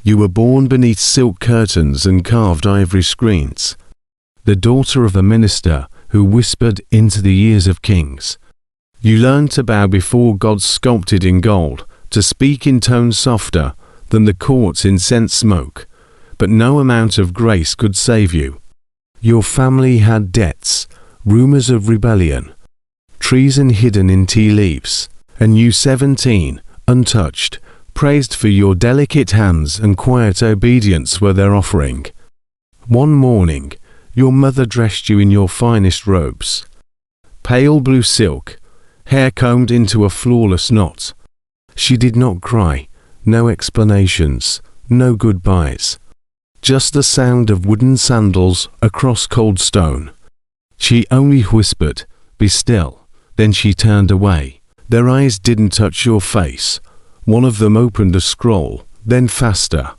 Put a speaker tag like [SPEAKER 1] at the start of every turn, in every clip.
[SPEAKER 1] You were born beneath silk curtains and carved ivory screens, the daughter of a minister who whispered into the ears of kings. You learned to bow before gods sculpted in gold, to speak in tones softer than the court's incense smoke, but no amount of grace could save you. Your family had debts, rumors of rebellion, treason hidden in tea leaves, and you, 17, untouched, praised for your delicate hands and quiet obedience were their offering. One morning, your mother dressed you in your finest robes, pale blue silk, hair combed into a flawless knot. She did not cry, no explanations, no goodbyes, just the sound of wooden sandals across cold stone. She only whispered, "Be still," then she turned away. Their eyes didn't touch your face. One of them opened a scroll, then faster.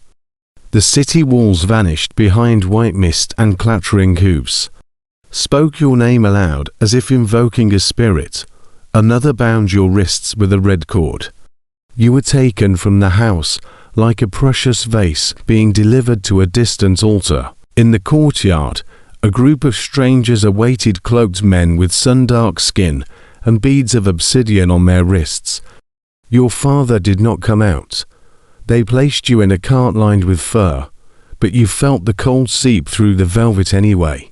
[SPEAKER 1] The city walls vanished behind white mist and clattering hooves. Spoke your name aloud as if invoking a spirit. Another bound your wrists with a red cord. You were taken from the house like a precious vase being delivered to a distant altar. In the courtyard, a group of strangers awaited cloaked men with sun-dark skin and beads of obsidian on their wrists. Your father did not come out. They placed you in a cart lined with fur, but you felt the cold seep through the velvet anyway.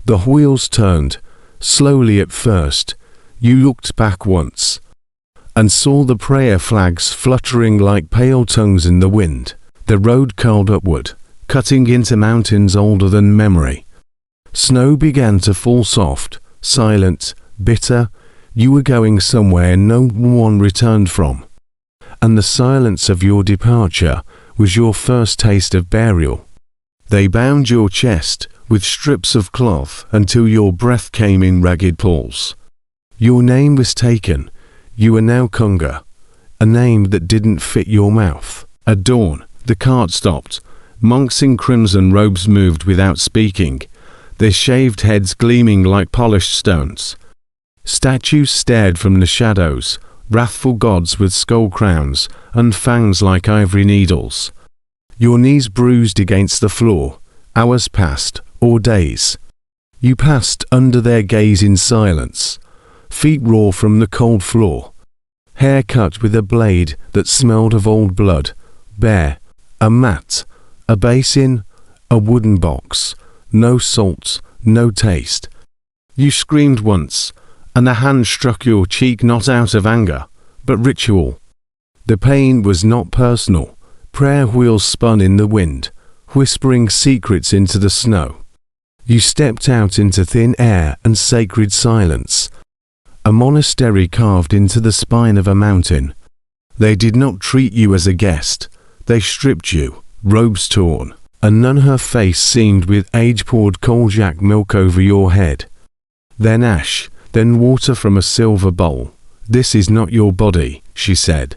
[SPEAKER 1] The wheels turned, slowly at first. You looked back once, and saw the prayer flags fluttering like pale tongues in the wind. The road curled upward, cutting into mountains older than memory. Snow began to fall soft, silent, bitter. You were going somewhere no one returned from, and the silence of your departure was your first taste of burial. They bound your chest with strips of cloth until your breath came in ragged pulls. Your name was taken. You were now Kunga, a name that didn't fit your mouth. At dawn, the cart stopped. Monks in crimson robes moved without speaking, their shaved heads gleaming like polished stones. Statues stared from the shadows, wrathful gods with skull crowns and fangs like ivory needles. Your knees bruised against the floor. Hours passed, or days. You passed under their gaze in silence. Feet raw from the cold floor. Hair cut with a blade that smelled of old blood. Bare. A mat. A basin. A wooden box. No salt. No taste. You screamed once, and a hand struck your cheek not out of anger, but ritual. The pain was not personal. Prayer wheels spun in the wind, whispering secrets into the snow. You stepped out into thin air and sacred silence. A monastery carved into the spine of a mountain. They did not treat you as a guest. They stripped you, robes torn. A nun, her face seamed with age, poured Kolchak milk over your head. Then ash, then water from a silver bowl. "This is not your body," she said.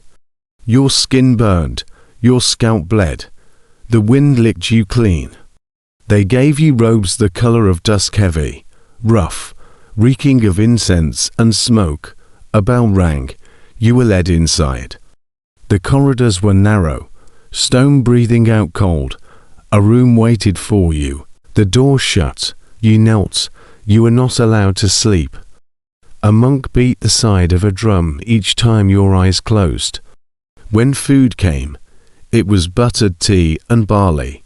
[SPEAKER 1] Your skin burned, your scalp bled. The wind licked you clean. They gave you robes the color of dusk, heavy, rough, reeking of incense and smoke. A bell rang. You were led inside. The corridors were narrow, stone breathing out cold. A room waited for you. The door shut. You knelt. You were not allowed to sleep. A monk beat the side of a drum each time your eyes closed. When food came, it was buttered tea and barley.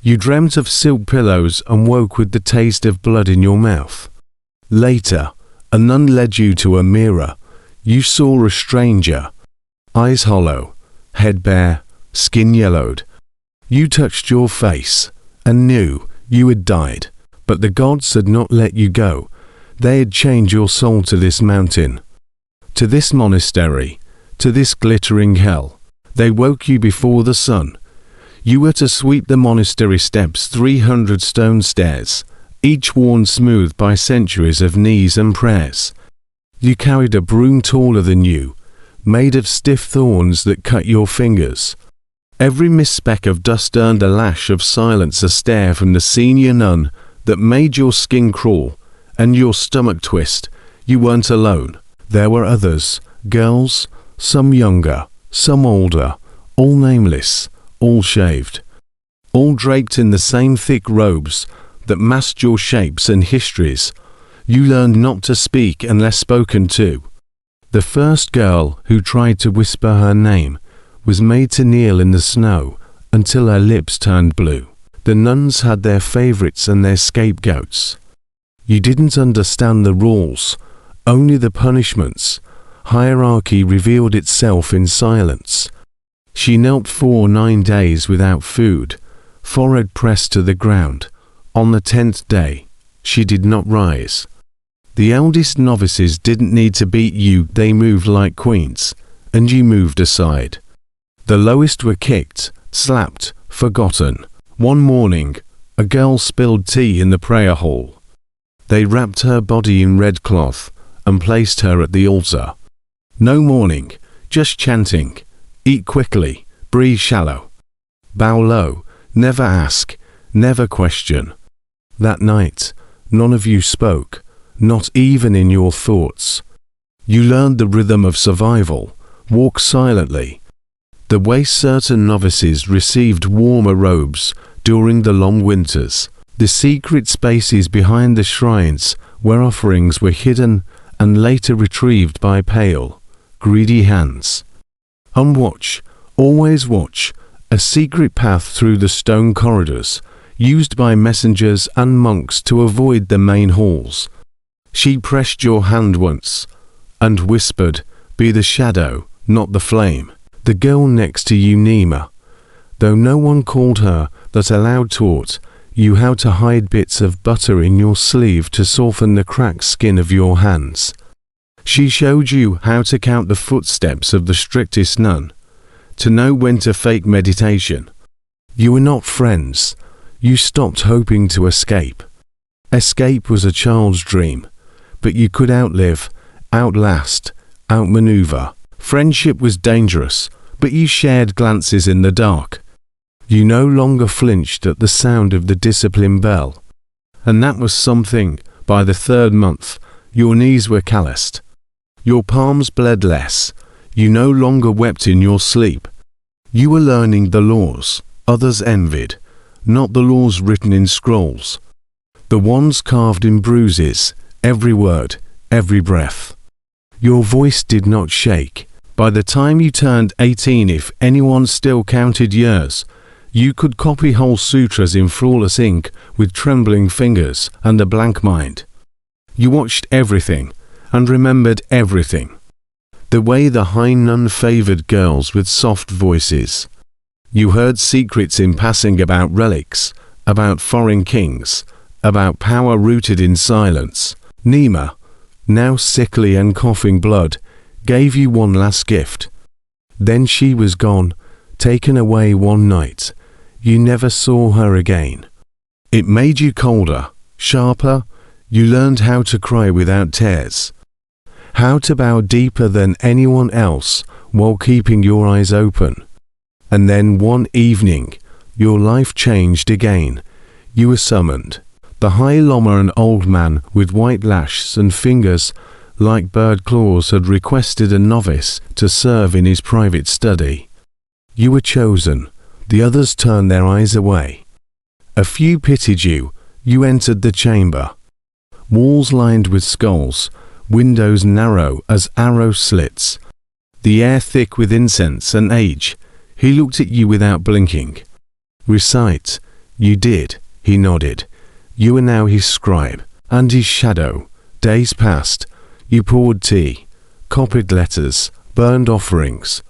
[SPEAKER 1] You dreamt of silk pillows and woke with the taste of blood in your mouth. Later, a nun led you to a mirror. You saw a stranger, eyes hollow, head bare, skin yellowed. You touched your face and knew you had died, but the gods had not let you go. They had chained your soul to this mountain, to this monastery, to this glittering hell. They woke you before the sun. You were to sweep the monastery steps, 300 stone stairs, each worn smooth by centuries of knees and prayers. You carried a broom taller than you, made of stiff thorns that cut your fingers. Every misspeck of dust earned a lash of silence, a stare from the senior nun that made your skin crawl and your stomach twist. You weren't alone. There were others, girls, some younger, some older, all nameless, all shaved, all draped in the same thick robes that masked your shapes and histories. You learned not to speak unless spoken to. The first girl who tried to whisper her name was made to kneel in the snow until her lips turned blue. The nuns had their favorites and their scapegoats. You didn't understand the rules, only the punishments. Hierarchy revealed itself in silence. She knelt for 9 days without food, forehead pressed to the ground. On the 10th day, she did not rise. The eldest novices didn't need to beat you, they moved like queens, and you moved aside. The lowest were kicked, slapped, forgotten. One morning, a girl spilled tea in the prayer hall. They wrapped her body in red cloth and placed her at the altar. No mourning, just chanting. Eat quickly, breathe shallow. Bow low, never ask, never question. That night, none of you spoke, not even in your thoughts. You learned the rhythm of survival, walk silently. The way certain novices received warmer robes during the long winters. The secret spaces behind the shrines where offerings were hidden and later retrieved by pale, greedy hands. Watch, always watch, a secret path through the stone corridors, used by messengers and monks to avoid the main halls. She pressed your hand once, and whispered, "Be the shadow, not the flame." The girl next to you, Nima, though no one called her, that aloud taught you how to hide bits of butter in your sleeve to soften the cracked skin of your hands. She showed you how to count the footsteps of the strictest nun, to know when to fake meditation. You were not friends. You stopped hoping to escape. Escape was a child's dream, but you could outlive, outlast, outmaneuver. Friendship was dangerous, but you shared glances in the dark. You no longer flinched at the sound of the discipline bell. And that was something. By the 3rd month, your knees were calloused. Your palms bled less. You no longer wept in your sleep. You were learning the laws others envied, not the laws written in scrolls. The ones carved in bruises, every word, every breath. Your voice did not shake. By the time you turned 18, if anyone still counted years, you could copy whole sutras in flawless ink with trembling fingers and a blank mind. You watched everything and remembered everything. The way the high nun favored girls with soft voices. You heard secrets in passing about relics, about foreign kings, about power rooted in silence. Nima, now sickly and coughing blood, gave you one last gift. Then she was gone, taken away one night. You never saw her again. It made you colder, sharper. You learned how to cry without tears, how to bow deeper than anyone else while keeping your eyes open. And then one evening, your life changed again. You were summoned. The High Lama, an old man with white lashes and fingers like bird claws, had requested a novice to serve in his private study. You were chosen. The others turned their eyes away. A few pitied you. You entered the chamber. Walls lined with skulls, windows narrow as arrow slits, the air thick with incense and age. He looked at you without blinking. Recite. You did. He nodded. You were now his scribe and his shadow. Days passed. You poured tea, copied letters, burned offerings.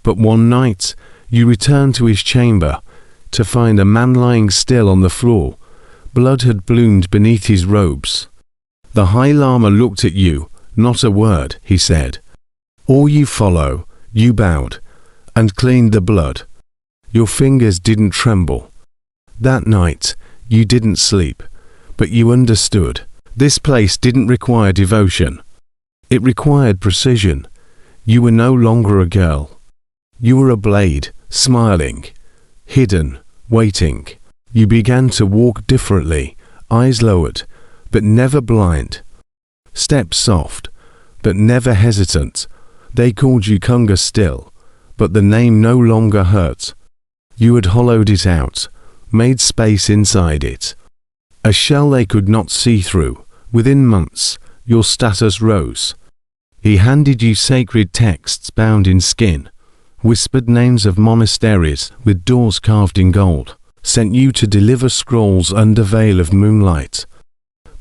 [SPEAKER 1] But one night, you returned to his chamber to find a man lying still on the floor. Blood had bloomed beneath his robes. The High Lama looked at you. Not a word, he said. All you follow. You bowed and cleaned the blood. Your fingers didn't tremble. That night, you didn't sleep, but you understood. This place didn't require devotion. It required precision. You were no longer a girl. You were a blade, smiling, hidden, waiting. You began to walk differently, eyes lowered, but never blind. Steps soft, but never hesitant. They called you Kunga still, but the name no longer hurt. You had hollowed it out, made space inside it. A shell they could not see through. Within months, your status rose. He handed you sacred texts bound in skin, whispered names of monasteries with doors carved in gold, sent you to deliver scrolls under veil of moonlight.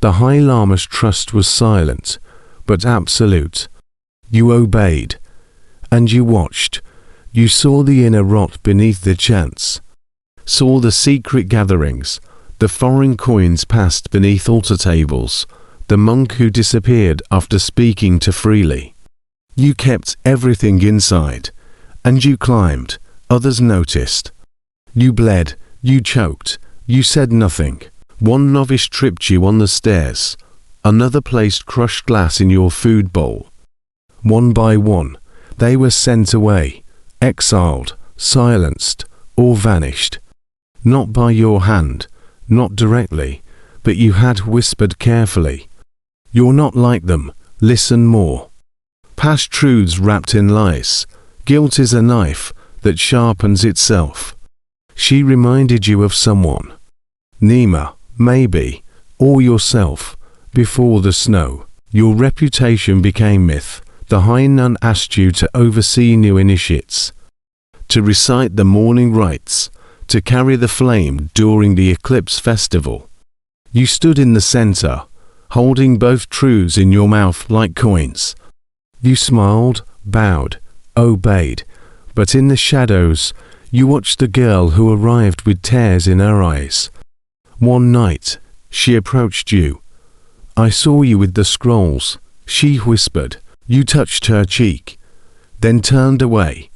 [SPEAKER 1] The High Lama's trust was silent, but absolute. You obeyed, and you watched. You saw the inner rot beneath the chants, saw the secret gatherings, the foreign coins passed beneath altar tables, the monk who disappeared after speaking too freely. You kept everything inside, and you climbed. Others noticed. You bled, you choked, you said nothing. One novice tripped you on the stairs. Another placed crushed glass in your food bowl. One by one, they were sent away, exiled, silenced, or vanished. Not by your hand, not directly, but you had whispered carefully. You're not like them, listen more. Past truths wrapped in lies. Guilt is a knife that sharpens itself. She reminded you of someone. Nima, maybe, or yourself, before the snow. Your reputation became myth. The high nun asked you to oversee new initiates, to recite the morning rites, to carry the flame during the eclipse festival. You stood in the center, holding both truths in your mouth like coins. You smiled, bowed, obeyed, but in the shadows, you watched the girl who arrived with tears in her eyes. One night, she approached you. I saw you with the scrolls, she whispered. You touched her cheek, then turned away.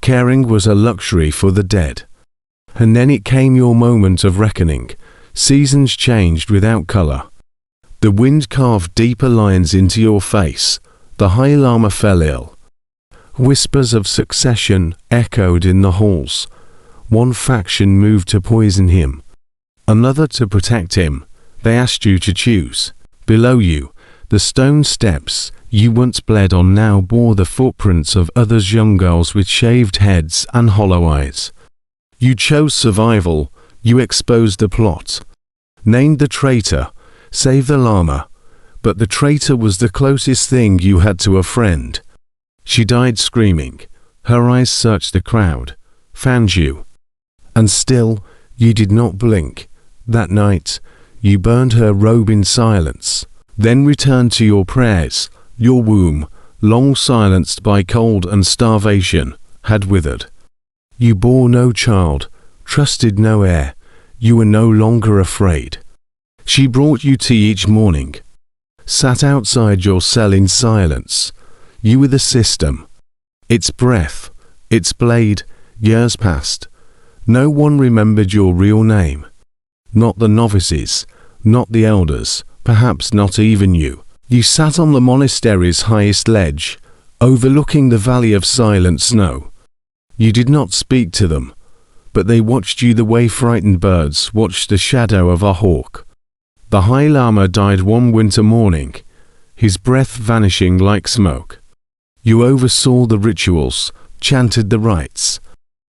[SPEAKER 1] Caring was a luxury for the dead. And then it came your moment of reckoning. Seasons changed without color. The wind carved deeper lines into your face. The High Lama fell ill. Whispers of succession echoed in the halls. One faction moved to poison him, another to protect him. They asked you to choose. Below you, the stone steps you once bled on now bore the footprints of others, young girls with shaved heads and hollow eyes. You chose survival. You exposed the plot, named the traitor, saved the Lama, but the traitor was the closest thing you had to a friend. She died screaming. Her eyes searched the crowd, found you, and still you did not blink. That night, you burned her robe in silence, then returned to your prayers. Your womb, long silenced by cold and starvation, had withered. You bore no child, trusted no heir. You were no longer afraid. She brought you tea each morning, sat outside your cell in silence. You were the system, its breath, its blade. Years passed. No one remembered your real name. Not the novices, not the elders, perhaps not even you. You sat on the monastery's highest ledge, overlooking the valley of silent snow. You did not speak to them, but they watched you the way frightened birds watch the shadow of a hawk. The High Lama died one winter morning, his breath vanishing like smoke. You oversaw the rituals, chanted the rites,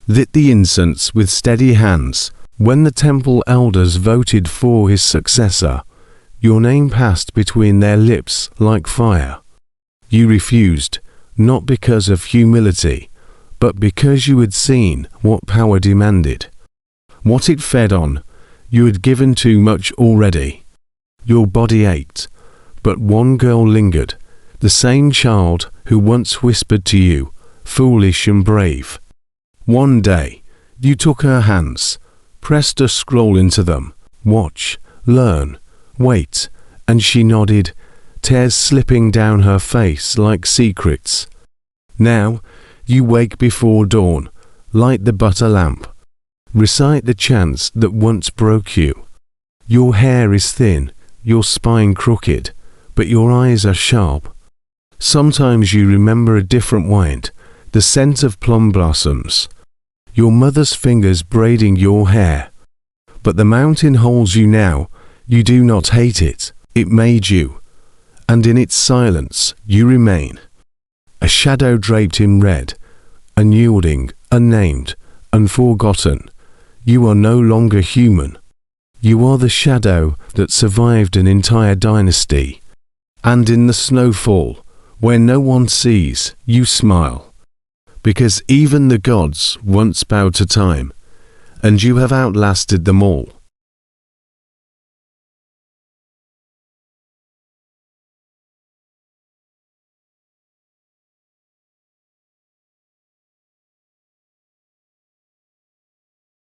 [SPEAKER 1] lit the incense with steady hands. When the temple elders voted for his successor, your name passed between their lips like fire. You refused, not because of humility, but because you had seen what power demanded, what it fed on. You had given too much already. Your body ached, but one girl lingered, the same child who once whispered to you, foolish and brave. One day, you took her hands, pressed a scroll into them. Watch, learn, wait, and she nodded, tears slipping down her face like secrets. Now, you wake before dawn, light the butter lamp, recite the chants that once broke you. Your hair is thin, your spine crooked, but your eyes are sharp. Sometimes you remember a different wind, the scent of plum blossoms, your mother's fingers braiding your hair. But the mountain holds you now. You do not hate it. It made you, and in its silence you remain. A shadow draped in red, unyielding, unnamed, and forgotten. You are no longer human. You are the shadow that survived an entire dynasty. And in the snowfall, where no one sees, you smile. Because even the gods once bowed to time, and you have outlasted them all.